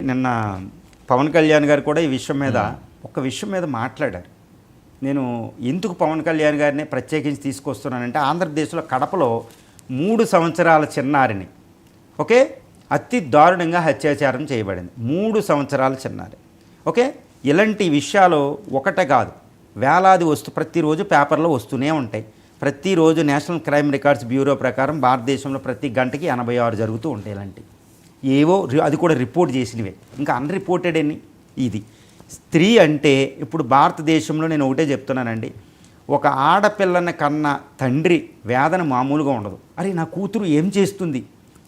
నిన్న పవన్ కళ్యాణ్ గారు కూడా ఈ విషయం మీద ఒక విషయం మీద మాట్లాడారు. నేను ఎందుకు పవన్ కళ్యాణ్ గారిని ప్రత్యేకించి తీసుకొస్తున్నానంటే, ఆంధ్రప్రదేశ్లో కడపలో 3 సంవత్సరాల చిన్నారిని ఓకే అతి దారుణంగా హత్యాచారం చేయబడింది. 3 సంవత్సరాల చిన్నారి ఓకే. ఇలాంటి విషయాలు ఒకటే కాదు, వేలాది ప్రతిరోజు పేపర్లో వస్తూనే ఉంటాయి. ప్రతిరోజు నేషనల్ క్రైమ్ రికార్డ్స్ బ్యూరో ప్రకారం భారతదేశంలో ప్రతి గంటకి 86 జరుగుతూ ఉంటాయి ఇలాంటివి. ఏవో అది కూడా రిపోర్ట్ చేసినవే, ఇంకా అన్రిపోర్టెడ్ అని. ఇది స్త్రీ అంటే ఇప్పుడు భారతదేశంలో నేను ఒకటే చెప్తున్నానండి, ఒక ఆడపిల్లని కన్న తండ్రి వేదన మామూలుగా ఉండదు. అరే నా కూతురు ఏం చేస్తుంది,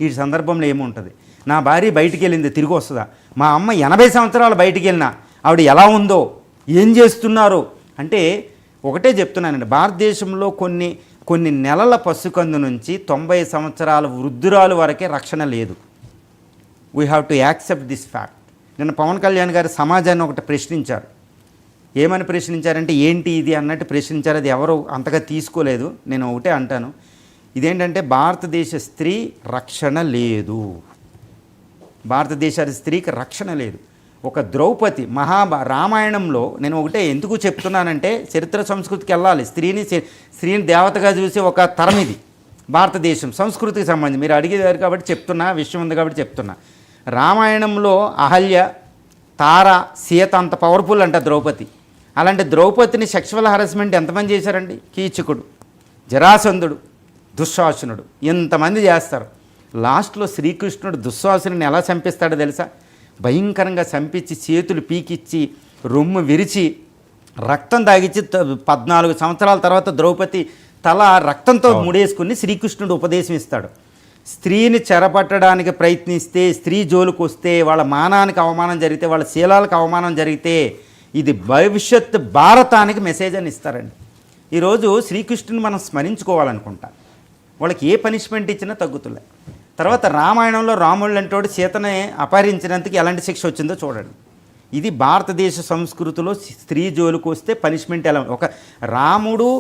ఈ సందర్భంలో ఏముంటుంది, నా భార్య బయటికి వెళ్ళింది తిరిగి వస్తుందా, మా అమ్మ 80 సంవత్సరాలు బయటికి వెళ్ళినా ఆవిడ ఎలా ఉందో, ఏం చేస్తున్నారో అంటే ఒకటే చెప్తున్నానండి. భారతదేశంలో కొన్ని నెలల పసికందు నుంచి 90 సంవత్సరాల వృద్ధురాలు వరకే రక్షణ లేదు. We have to accept this fact. నిన్న పవన్ కళ్యాణ్ గారు సమాజాన్ని ఒకటి ప్రశ్నించారు. ఏమని ప్రశ్నించారంటే ఏంటి ఇది అన్నట్టు ప్రశ్నించారు. అది ఎవరు అంతగా తీసుకోలేదు. నేను ఒకటే అంటాను, ఇదేంటంటే భారతదేశ స్త్రీ రక్షణ లేదు. భారతదేశ స్త్రీకి రక్షణ లేదు. ఒక ద్రౌపది రామాయణంలో నేను ఒకటే ఎందుకు చెప్తున్నానంటే, చరిత్ర సంస్కృతికి వెళ్ళాలి. స్త్రీని దేవతగా చూసే ఒక తరం ఇది భారతదేశం సంస్కృతికి సంబంధించి. మీరు అడిగేవారు కాబట్టి చెప్తున్నా, విషయం ఉంది కాబట్టి చెప్తున్నా. రామాయణంలో అహల్య, తార, సీత అంత పవర్ఫుల్ అంట ద్రౌపది. అలాంటి ద్రౌపదిని సెక్షువల్ హరాస్మెంట్ ఎంతమంది చేశారండి? కీచకుడు, జరాసంధుడు, దుశ్శాసనుడు, ఇంతమంది చేస్తారు. లాస్ట్లో శ్రీకృష్ణుడు దుశ్శాసనుని ఎలా చంపిస్తాడో తెలుసా? భయంకరంగా చంపించి చేతులు పీకిచ్చి రొమ్ము విరిచి రక్తం తాగిచ్చి 14 సంవత్సరాల తర్వాత ద్రౌపది తల రక్తంతో ముడేసుకుని శ్రీకృష్ణుడు ఉపదేశం ఇస్తాడు. స్త్రీని చెరపట్టడానికి ప్రయత్నిస్తే, స్త్రీ జోలికి వస్తే, వాళ్ళ మానానికి అవమానం జరిగితే, వాళ్ళ శీలాలకు అవమానం జరిగితే, ఇది భవిష్యత్ భారతానికి మెసేజ్ అని ఇస్తారండి. ఈరోజు శ్రీకృష్ణుని మనం స్మరించుకోవాలనుకుంటా. వాళ్ళకి ఏ పనిష్మెంట్ ఇచ్చినా తగ్గుతులే. తర్వాత రామాయణంలో రాముడు అంటోడు సీతని అపహరించినందుకు ఎలాంటి శిక్ష వచ్చిందో చూడండి. ఇది భారతదేశ సంస్కృతిలో స్త్రీ జోలికి వస్తే పనిష్మెంట్ ఎలా. ఒక రాముడు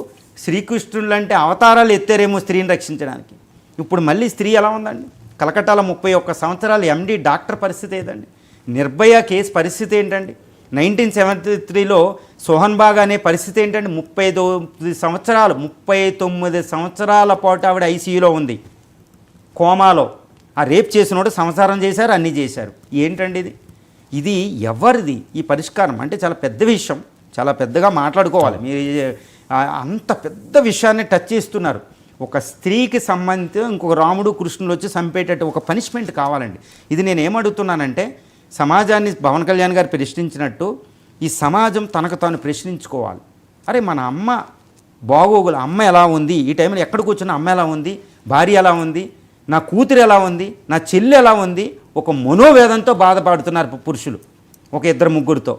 శ్రీకృష్ణుడు లాంటి అవతారాలు ఎత్తారేమో స్త్రీని రక్షించడానికి. ఇప్పుడు మళ్ళీ స్త్రీ ఎలా ఉందండి? కలకట్టాలో 31 సంవత్సరాలు ఎండి డాక్టర్ పరిస్థితి ఏదండి? నిర్భయ కేసు పరిస్థితి ఏంటండి? 1973లో సోహన్బాగ్ అనే పరిస్థితి ఏంటండి? 39 సంవత్సరాల పాటు ఆవిడ ఐసీయూలో ఉంది, కోమాలో. ఆ రేప్ చేసినోడు సంసారం చేశారు, అన్నీ చేశారు. ఏంటండి ఇది ఎవరిది ఈ పరిష్కారం? అంటే చాలా పెద్ద విషయం, చాలా పెద్దగా మాట్లాడుకోవాలి. మీరు అంత పెద్ద విషయాన్ని టచ్ చేస్తున్నారు. ఒక స్త్రీకి సంబంధించి ఇంకొక రాముడు కృష్ణులు వచ్చి చంపేటట్టు ఒక పనిష్మెంట్ కావాలండి. ఇది నేను ఏమడుగుతున్నానంటే, సమాజాన్ని పవన్ కళ్యాణ్ గారు ప్రశ్నించినట్టు ఈ సమాజం తనకు తాను ప్రశ్నించుకోవాలి. అరే మన అమ్మ బాగోగులు, అమ్మ ఎలా ఉంది, ఈ టైంలో ఎక్కడ కూర్చున్న అమ్మ ఎలా ఉంది, భార్య ఎలా ఉంది, నా కూతురు ఎలా ఉంది, నా చెల్లి ఎలా ఉంది, ఒక మనోవేదంతో బాధపడుతున్నారు పురుషులు. ఒక 2-3తో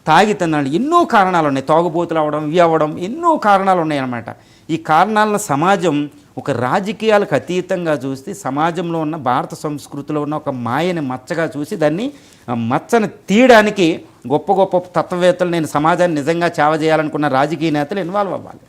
తాగి తిన్నాడు. ఎన్నో కారణాలు ఉన్నాయి, తాగుబోతులు అవ్వడం, ఇవి అవ్వడం, ఎన్నో కారణాలు ఉన్నాయన్నమాట. ఈ కారణాలను సమాజం ఒక రాజకీయాలకు అతీతంగా చూస్తే, సమాజంలో ఉన్న భారత సంస్కృతిలో ఉన్న ఒక మాయని మచ్చగా చూసి దాన్ని మచ్చని తీయడానికి గొప్ప గొప్ప తత్వవేత్తలు, నేను సమాజాన్ని నిజంగా సేవ చేయాలనుకున్న రాజకీయ నేతలు ఇన్వాల్వ్ అవ్వాలి.